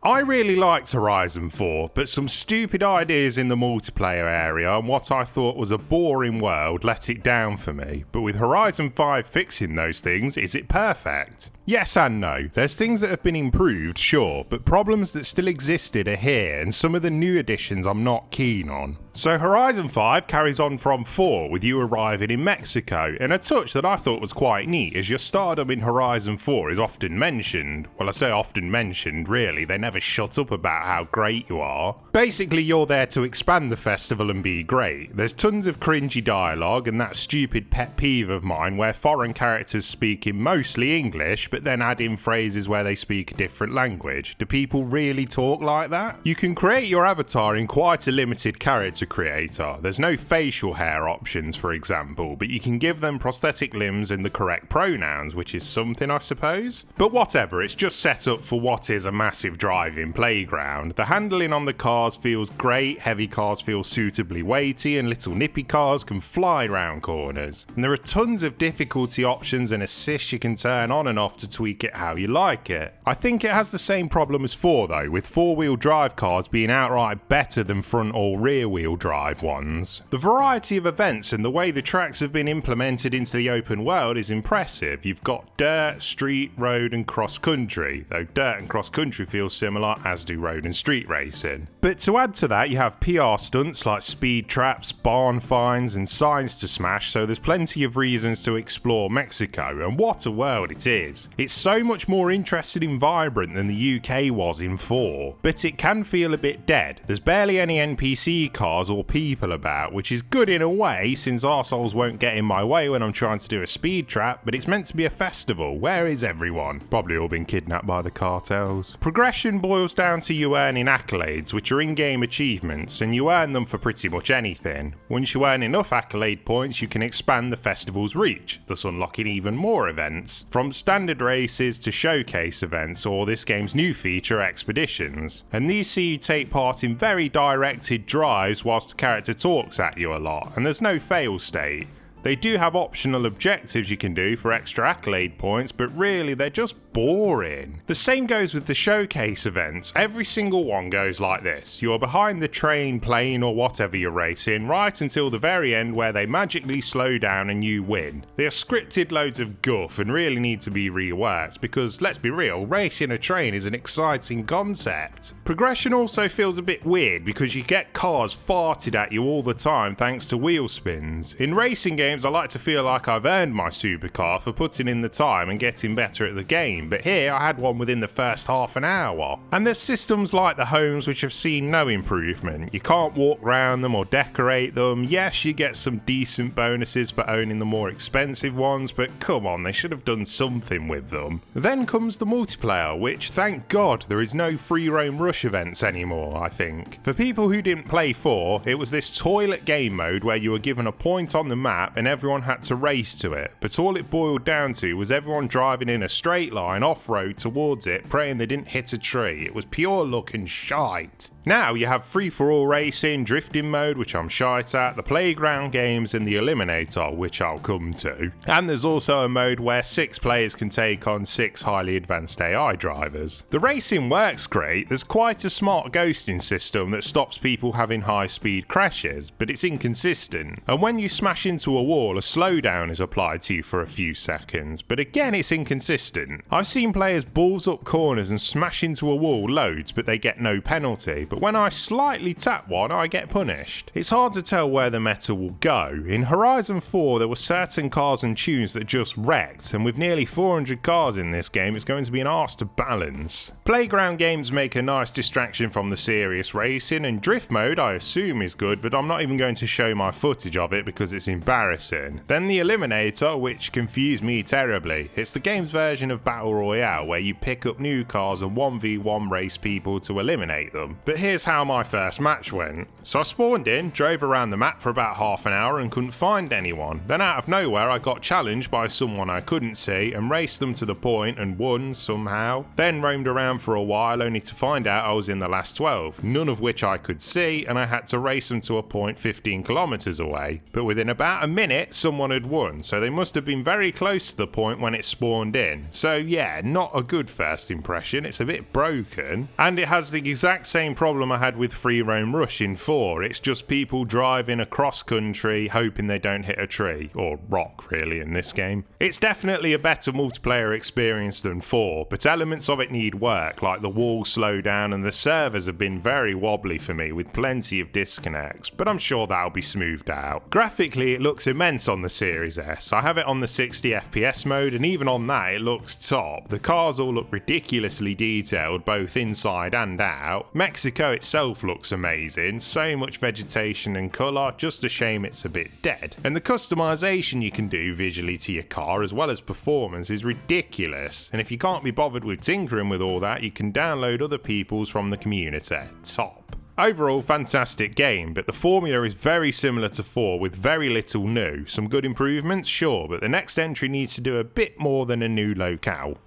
I really liked Horizon 4, but some stupid ideas in the multiplayer area and what I thought was a boring world let it down for me. But with Horizon 5 fixing those things, is it perfect? Yes and no. There's things that have been improved, sure, but problems that still existed are here, and some of the new additions I'm not keen on. So Horizon 5 carries on from 4, with you arriving in Mexico, and a touch that I thought was quite neat is your stardom in Horizon 4 is often mentioned. Well, I say often mentioned, really, they never shut up about how great you are. Basically, you're there to expand the festival and be great. There's tons of cringy dialogue, and that stupid pet peeve of mine where foreign characters speak in mostly English, but then add in phrases where they speak a different language. Do people really talk like that? You can create your avatar in quite a limited character creator. There's no facial hair options, for example, but you can give them prosthetic limbs and the correct pronouns, which is something, I suppose. But whatever, it's just set up for what is a massive driving playground. The handling on the cars feels great, heavy cars feel suitably weighty, and little nippy cars can fly round corners. And there are tons of difficulty options and assists you can turn on and off to tweak it how you like it. I think it has the same problem as 4 though, with 4-wheel drive cars being outright better than front or rear wheel drive ones. The variety of events and the way the tracks have been implemented into the open world is impressive. You've got dirt, street, road and cross country, though dirt and cross country feel similar, as do road and street racing. But to add to that, you have PR stunts like speed traps, barn finds and signs to smash, so there's plenty of reasons to explore Mexico, and what a world it is. It's so much more interesting and vibrant than the UK was in 4, but it can feel a bit dead. There's barely any NPC cars or people about, which is good in a way since arseholes won't get in my way when I'm trying to do a speed trap, but it's meant to be a festival. Where is everyone? Probably all been kidnapped by the cartels. Progression boils down to you earning accolades, which are in-game achievements, and you earn them for pretty much anything. Once you earn enough accolade points, you can expand the festival's reach, thus unlocking even more events. From standard races to showcase events, or this game's new feature, expeditions. And these see you take part in very directed drives whilst the character talks at you a lot, and there's no fail state. They do have optional objectives you can do for extra accolade points, but really they're just boring. The same goes with the showcase events. Every single one goes like this. You're behind the train, plane or whatever you're racing right until the very end where they magically slow down and you win. They are scripted loads of guff and really need to be reworked because, let's be real, racing a train is an exciting concept. Progression also feels a bit weird because you get cars farted at you all the time thanks to wheel spins. In racing games I like to feel like I've earned my supercar for putting in the time and getting better at the game, but here I had one within the first half an hour. And there's systems like the homes which have seen no improvement. You can't walk around them or decorate them. Yes, you get some decent bonuses for owning the more expensive ones, but come on, they should have done something with them. Then comes the multiplayer, which thank God there is no free roam rush events anymore, I think. For people who didn't play 4, it was this toilet game mode where you were given a point on the map and everyone had to race to it, but all it boiled down to was everyone driving in a straight line off-road towards it, praying they didn't hit a tree. It was pure luck and shite. Now you have free-for-all racing, drifting mode, which I'm shite at, the playground games and the eliminator, which I'll come to. And there's also a mode where 6 players can take on 6 highly advanced AI drivers. The racing works great. There's quite a smart ghosting system that stops people having high-speed crashes, but it's inconsistent. And when you smash into a wall, a slowdown is applied to you for a few seconds, but again it's inconsistent. I've seen players balls up corners and smash into a wall loads, but they get no penalty, but when I slightly tap one, I get punished. It's hard to tell where the meta will go. In Horizon 4, there were certain cars and tunes that just wrecked, and with nearly 400 cars in this game, it's going to be an arse to balance. Playground games make a nice distraction from the serious racing, and drift mode I assume is good, but I'm not even going to show my footage of it because it's embarrassing. Then the eliminator, which confused me terribly. It's the game's version of Battle Royale, where you pick up new cars and 1v1 race people to eliminate them. But here's how my first match went. So I spawned in, drove around the map for about half an hour and couldn't find anyone. Then out of nowhere I got challenged by someone I couldn't see and raced them to the point and won somehow. Then roamed around for a while only to find out I was in the last 12, none of which I could see, and I had to race them to a point 15 kilometers away. But within about a minute someone had won, so they must have been very close to the point when it spawned in. So yeah, not a good first impression, it's a bit broken. And it has the exact same problem I had with Free Roam Rush in 4. It's just people driving across country hoping they don't hit a tree, or rock really in this game. It's definitely a better multiplayer experience than 4, but elements of it need work, like the walls slow down and the servers have been very wobbly for me with plenty of disconnects, but I'm sure that'll be smoothed out. Graphically it looks immense on the Series S. I have it on the 60 FPS mode and even on that it looks top. The cars all look ridiculously detailed both inside and out. Mexico itself looks amazing, so much vegetation and colour, just a shame it's a bit dead. And the customization you can do visually to your car as well as performance is ridiculous, and if you can't be bothered with tinkering with all that, you can download other people's from the community. Top. Overall, fantastic game, but the formula is very similar to 4 with very little new. Some good improvements, sure, but the next entry needs to do a bit more than a new locale.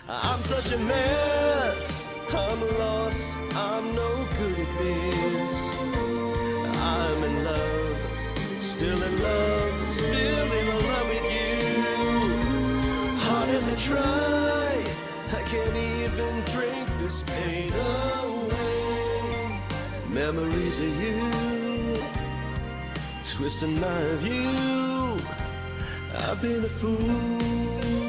I'm such a mess, I'm lost, I'm no good at this. I'm in love, still in love, still in love with you. Hard as I try, I can't even drink this pain away. Memories of you, twisting my view. I've been a fool.